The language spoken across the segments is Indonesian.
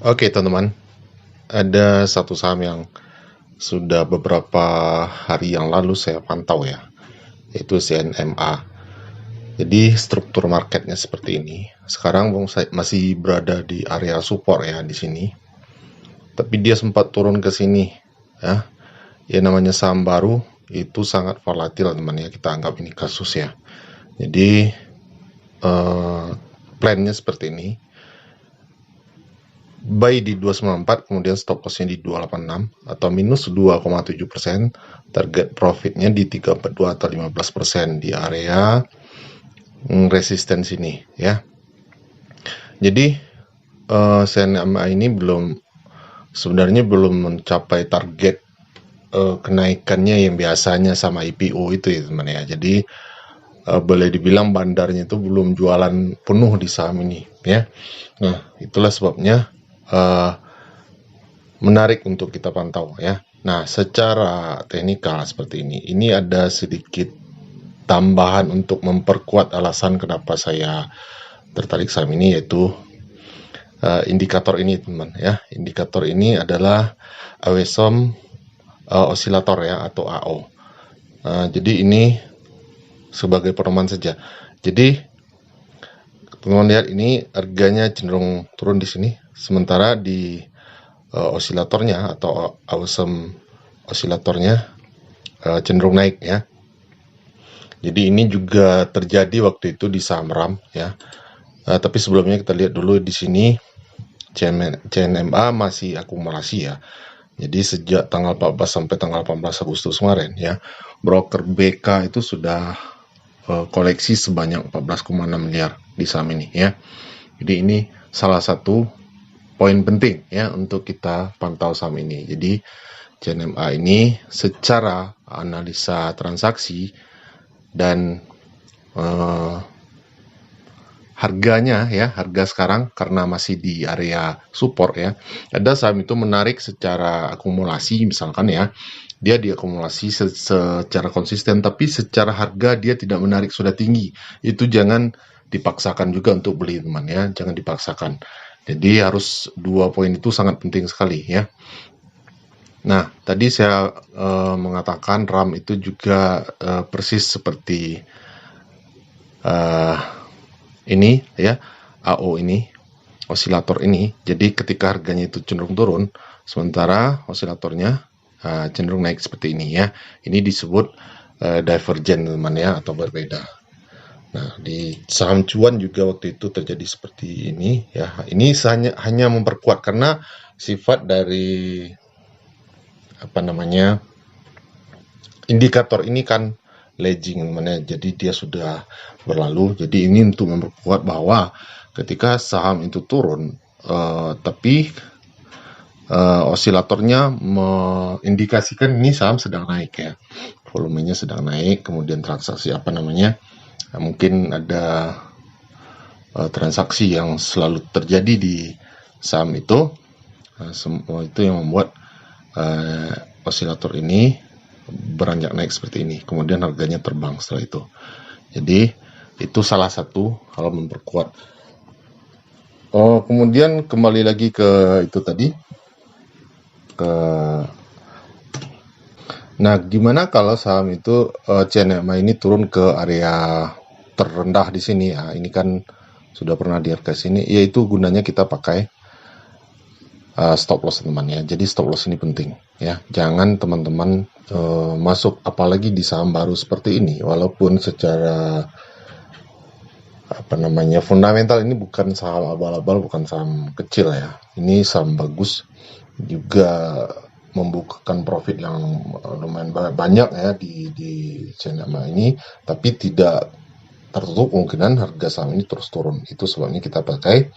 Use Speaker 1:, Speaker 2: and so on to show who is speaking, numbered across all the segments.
Speaker 1: Oke teman-teman, ada satu saham yang sudah beberapa hari yang lalu saya pantau ya, yaitu CNMA. Jadi struktur marketnya seperti ini. Sekarang saya masih berada di area support ya di sini. Tapi dia sempat turun ke sini ya. Ya namanya saham baru itu sangat volatil teman ya. Kita anggap ini kasus ya. Jadi plannya seperti ini. Buy di 294, kemudian stop lossnya di 286 atau minus 2,7%, target profitnya di 342 atau 15% di area resisten sini ya. Jadi CNMA ini sebenarnya belum mencapai target kenaikannya yang biasanya sama IPO itu ya teman ya. Jadi boleh dibilang bandarnya itu belum jualan penuh di saham ini ya. Nah, itulah sebabnya menarik untuk kita pantau ya. Nah, secara teknikal seperti ini ada sedikit tambahan untuk memperkuat alasan kenapa saya tertarik saham ini, yaitu indikator ini teman ya. Indikator ini adalah Awesome Oscillator ya, atau AO. Jadi ini sebagai pedoman saja. Jadi teman-teman lihat ini harganya cenderung turun di sini, sementara di osilatornya atau Awesome osilatornya cenderung naik ya. Jadi ini juga terjadi waktu itu di saham RAM ya. Tapi sebelumnya kita lihat dulu di sini CNMA masih akumulasi ya. Jadi sejak tanggal 14 sampai tanggal 18 Agustus kemarin ya, broker BK itu sudah koleksi sebanyak 14,6 miliar di saham ini ya. Jadi ini salah satu poin penting ya untuk kita pantau saham ini. Jadi CNMA ini secara analisa transaksi dan harganya ya, harga sekarang karena masih di area support ya, ada saham itu menarik secara akumulasi misalkan ya, dia diakumulasi secara konsisten, tapi secara harga dia tidak menarik sudah tinggi. Itu jangan dipaksakan juga untuk beli teman ya, jangan dipaksakan. Jadi harus dua poin itu sangat penting sekali ya. Nah, tadi saya mengatakan RAM itu juga persis seperti ini ya, AO ini, osilator ini. Jadi ketika harganya itu cenderung turun, sementara osilatornya cenderung naik seperti ini ya. Ini disebut divergen teman ya, atau berbeda. Nah, di saham cuan juga waktu itu terjadi seperti ini ya. Ini hanya memperkuat karena sifat dari indikator ini kan lagging teman-teman, jadi dia sudah berlalu. Jadi ini untuk memperkuat bahwa ketika saham itu turun tapi osilatornya mengindikasikan ini saham sedang naik ya, volumenya sedang naik, kemudian transaksi mungkin ada transaksi yang selalu terjadi di saham itu. Semua itu yang membuat osilator ini beranjak naik seperti ini, kemudian harganya terbang setelah itu. Jadi itu salah satu hal memperkuat. Kemudian kembali lagi ke itu tadi, nah gimana kalau saham itu CNMA ini turun ke area terendah di sini ya. Ini kan sudah pernah di harga sini, yaitu gunanya kita pakai stop loss teman ya. Jadi stop loss ini penting ya. Jangan teman-teman masuk apalagi di saham baru seperti ini, walaupun secara fundamental ini bukan saham abal-abal, bukan saham kecil ya. Ini saham bagus, juga membukakan profit yang lumayan banyak ya di CNMA ini, tapi tidak tertutup kemungkinan harga saham ini terus turun. Itu sebabnya kita pakai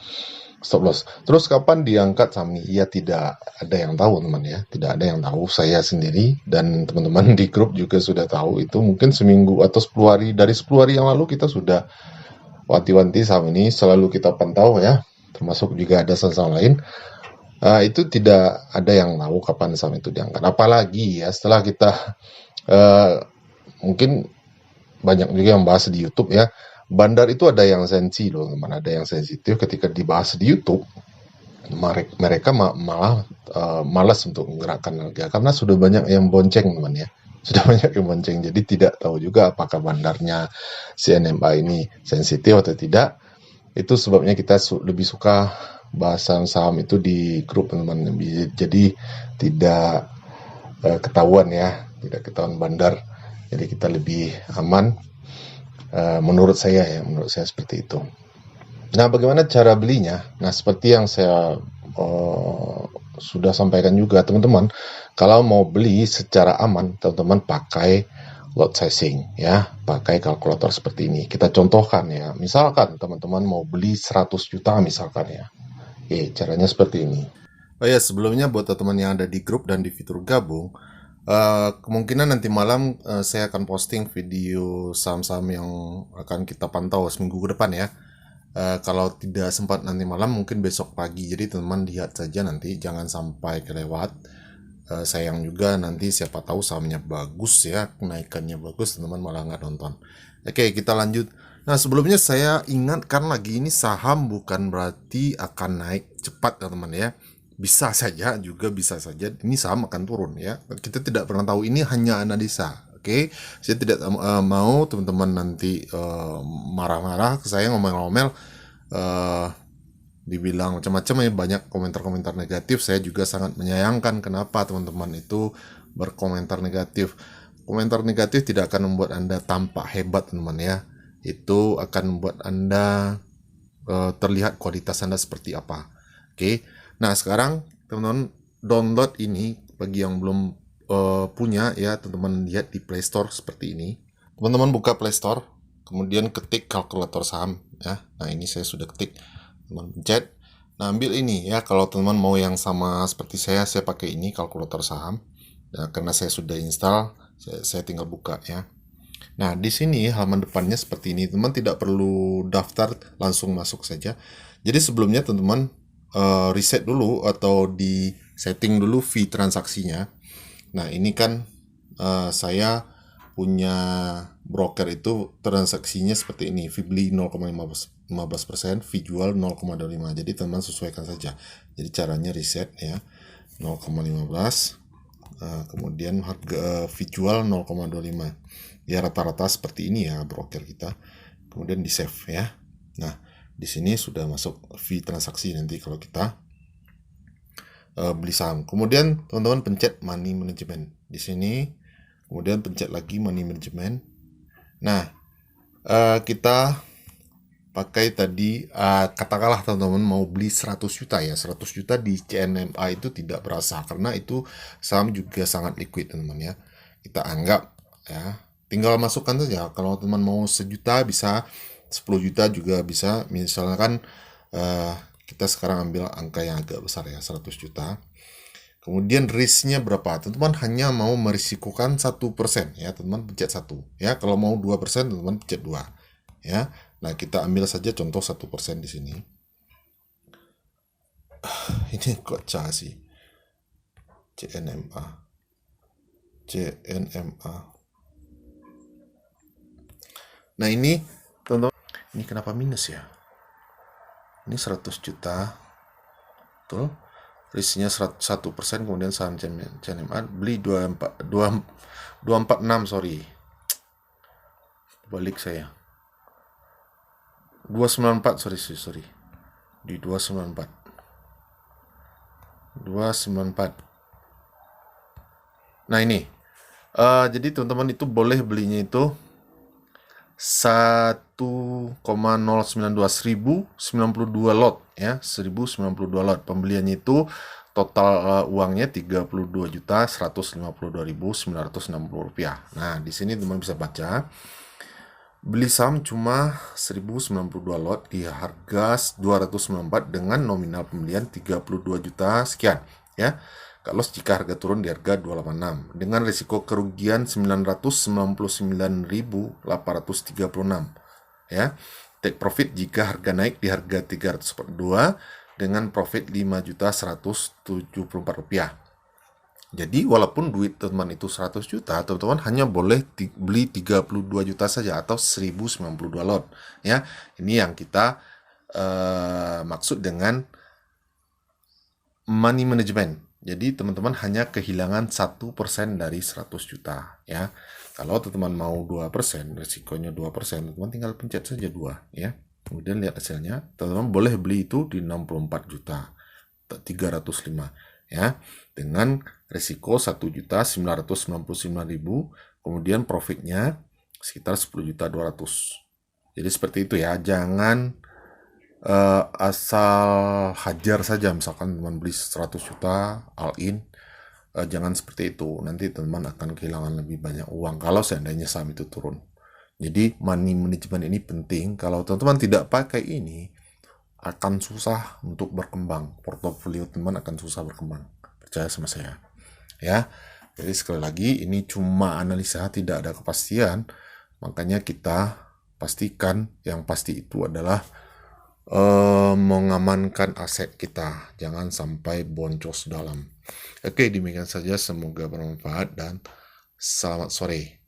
Speaker 1: stop loss. Terus kapan diangkat saham ini? Ya tidak ada yang tahu teman ya, tidak ada yang tahu. Saya sendiri dan teman-teman di grup juga sudah tahu itu mungkin seminggu atau 10 hari, dari 10 hari yang lalu kita sudah wanti-wanti saham ini selalu kita pantau ya, termasuk juga ada saham lain. Itu tidak ada yang tahu kapan saham itu diangkat. Apalagi ya setelah kita mungkin banyak juga yang bahas di YouTube ya. Bandar itu ada yang sensi loh teman, ada yang sensitif ketika dibahas di YouTube. mereka malah malas untuk menggerakkan harga karena sudah banyak yang bonceng, teman ya. Sudah banyak yang bonceng, jadi tidak tahu juga apakah bandarnya CNMA ini sensitif atau tidak. Itu sebabnya kita lebih suka bahas saham itu di grup, teman-teman. Jadi tidak ketahuan ya, tidak ketahuan bandar. Jadi kita lebih aman. Menurut saya seperti itu. Nah, bagaimana cara belinya? Nah, seperti yang saya sudah sampaikan juga, teman-teman, kalau mau beli secara aman, teman-teman pakai lot sizing ya, pakai kalkulator seperti ini. Kita contohkan ya, misalkan teman-teman mau beli 100 juta misalkan ya. Oke, caranya seperti ini. Oh ya, sebelumnya buat teman-teman yang ada di grup dan di fitur gabung, kemungkinan nanti malam saya akan posting video saham-saham yang akan kita pantau seminggu ke depan ya. Kalau tidak sempat nanti malam, mungkin besok pagi. Jadi teman-teman lihat saja nanti, jangan sampai kelewat. Sayang juga nanti siapa tahu sahamnya bagus ya, kenaikannya bagus, teman-teman malah nggak nonton. Oke, kita lanjut. Nah, sebelumnya saya ingatkan lagi, ini saham bukan berarti akan naik cepat ya teman ya. Bisa saja, juga bisa saja ini saham akan turun ya. Kita tidak pernah tahu, ini hanya analisa. Oke, saya tidak mau teman-teman nanti marah-marah ke saya, ngomel-ngomel, dibilang macam-macam ya, banyak komentar-komentar negatif. Saya juga sangat menyayangkan kenapa teman-teman itu berkomentar negatif. Komentar negatif tidak akan membuat Anda tampak hebat, teman-teman ya. Itu akan membuat Anda terlihat kualitas Anda seperti apa. Oke. Nah, sekarang teman-teman download ini bagi yang belum punya ya, teman-teman lihat di Play Store seperti ini. Teman-teman buka Play Store, kemudian ketik kalkulator saham ya. Nah, ini saya sudah ketik, teman pencet. Nah, ambil ini ya, kalau teman-teman mau yang sama seperti saya pakai ini kalkulator saham. Nah, karena saya sudah install, saya tinggal buka ya. Nah, di sini halaman depannya seperti ini. Teman tidak perlu daftar, langsung masuk saja. Jadi sebelumnya teman-teman reset dulu atau di setting dulu fee transaksinya. Nah, ini kan saya punya broker itu transaksinya seperti ini. Fee beli 0,15%, fee jual 0,25. Jadi teman-teman sesuaikan saja. Jadi caranya reset ya, 0,15. Kemudian harga fee jual 0,25. Ya, rata-rata seperti ini ya broker kita. Kemudian di save ya. Nah, di sini sudah masuk fee transaksi nanti kalau kita beli saham. Kemudian teman-teman pencet money management di sini. Kemudian pencet lagi money management. Nah, kita pakai tadi, katakanlah teman-teman mau beli 100 juta ya. 100 juta di CNMA itu tidak berasa karena itu saham juga sangat liquid, teman-teman ya. Kita anggap ya, tinggal masukkan saja. Kalau teman mau 1 juta bisa, 10 juta juga bisa. Misalkan kita sekarang ambil angka yang agak besar ya, 100 juta. Kemudian risknya berapa? Teman-teman hanya mau merisikokan 1% ya, teman-teman pencet 1 ya. Kalau mau 2%, teman-teman pencet 2 ya. Nah, kita ambil saja contoh 1% di sini. Ini kok sih. CNMA. Nah, ini teman-teman, ini kenapa minus ya? Ini 100 juta. Betul. Risknya 1%, kemudian saham CNMA beli 246, sorry. Balik saya. 294, sorry. Di 294. Nah, ini. Jadi teman-teman itu boleh belinya itu 1092 lot ya, 1092 lot. Pembeliannya itu total uangnya 32.152.960 rupiah. Nah, di sini teman bisa baca beli saham cuma 1092 lot di harga 294 dengan nominal pembelian 32 juta sekian ya. Kalau jika harga turun di harga 286 dengan risiko kerugian 999.836 ya. Take profit jika harga naik di harga 342 dengan profit 5.174 rupiah. Jadi walaupun duit teman itu 100 juta, teman-teman hanya boleh beli 32 juta saja atau 1092 lot ya. Ini yang kita maksud dengan money management. Jadi teman-teman hanya kehilangan 1% dari 100 juta ya. Kalau teman-teman mau 2%, resikonya 2%, teman-teman tinggal pencet saja 2 ya. Kemudian lihat hasilnya, teman-teman boleh beli itu di 64 juta 305 ya, dengan resiko 1.999.000, kemudian profitnya sekitar 10.200.000. Jadi seperti itu ya, jangan asal hajar saja. Misalkan teman beli 100 juta all in, jangan seperti itu, nanti teman akan kehilangan lebih banyak uang kalau seandainya saham itu turun. Jadi money management ini penting. Kalau teman-teman tidak pakai ini, akan susah untuk berkembang. Portofolio teman akan susah berkembang. Percaya sama saya ya. Jadi sekali lagi, ini cuma analisa, tidak ada kepastian. Makanya kita pastikan yang pasti itu adalah mengamankan aset kita, jangan sampai boncos dalam. Oke, demikian saja, semoga bermanfaat dan selamat sore.